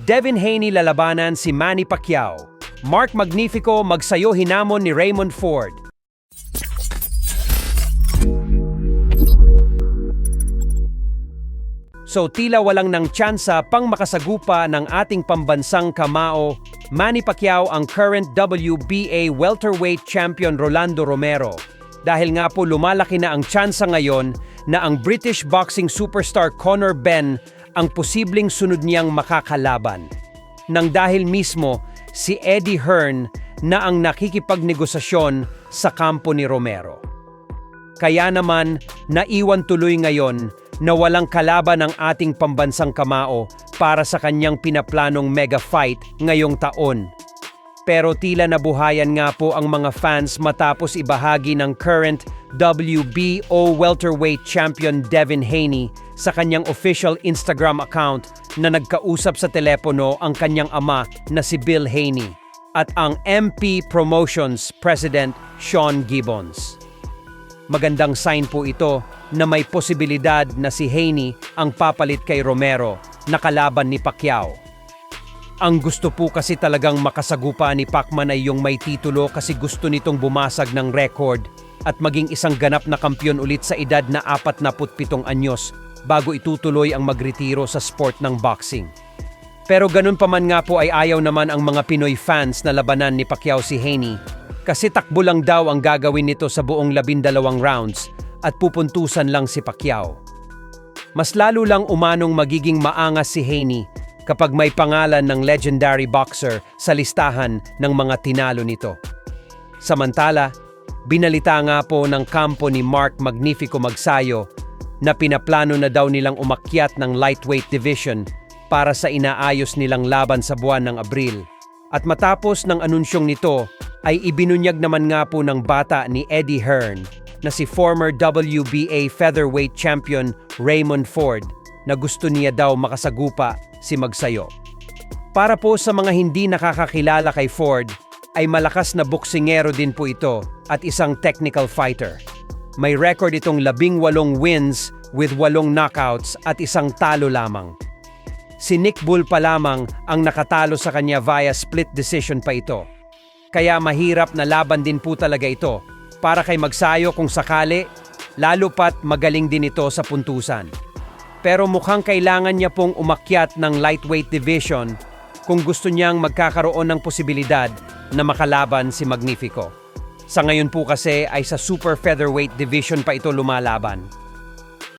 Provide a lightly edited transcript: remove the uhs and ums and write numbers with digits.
Devin Haney lalabanan si Manny Pacquiao. Mark Magnifico magsayo hinamon ni Raymond Ford. So tila walang nang tsansa pang makasagupa ng ating pambansang kamao, Manny Pacquiao ang current WBA welterweight champion Rolando Romero. Dahil nga po lumalaki na ang tsansa ngayon na ang British boxing superstar Conor Benn ang posibleng sunod niyang makakalaban. Nang dahil mismo si Eddie Hearn na ang nakikipagnegosasyon sa kampo ni Romero. Kaya naman, naiwan tuloy ngayon na walang kalaban ang ating pambansang kamao para sa kanyang pinaplanong mega fight ngayong taon. Pero tila nabuhayan nga po ang mga fans matapos ibahagi ng current WBO welterweight champion Devin Haney sa kanyang official Instagram account na nagkausap sa telepono ang kanyang ama na si Bill Haney at ang MP Promotions President Sean Gibbons. Magandang sign po ito na may posibilidad na si Haney ang papalit kay Romero na kalaban ni Pacquiao. Ang gusto po kasi talagang makasagupa ni Pacman ay yung may titulo kasi gusto nitong bumasag ng record at maging isang ganap na kampiyon ulit sa edad na 47 anyos bago itutuloy ang magretiro sa sport ng boxing. Pero ganun pa man nga po ay ayaw naman ang mga Pinoy fans na labanan ni Pacquiao si Haney kasi takbo lang daw ang gagawin nito sa buong 12 rounds at pupuntusan lang si Pacquiao. Mas lalo lang umanong magiging maangas si Haney kapag may pangalan ng legendary boxer sa listahan ng mga tinalo nito. Samantala, binalita nga po ng kampo ni Mark Magnifico Magsayo na pinaplano na daw nilang umakyat ng lightweight division para sa inaayos nilang laban sa buwan ng Abril. At matapos ng anunsyong nito, ay ibinunyag naman nga po ng bata ni Eddie Hearn na si former WBA featherweight champion Raymond Ford na gusto niya daw makasagupa si Magsayo. Para po sa mga hindi nakakakilala kay Ford, ay malakas na boksingero din po ito at isang technical fighter. May record itong 18 wins with 8 knockouts at isang talo lamang. Si Nick Bull pa lamang ang nakatalo sa kanya via split decision pa ito. Kaya mahirap na laban din po talaga ito para kay Magsayo kung sakali, lalo pat magaling din ito sa puntusan. Pero mukhang kailangan niya pong umakyat ng lightweight division kung gusto niyang magkakaroon ng posibilidad na makalaban si Magnifico. Sa ngayon po kasi ay sa super featherweight division pa ito lumalaban.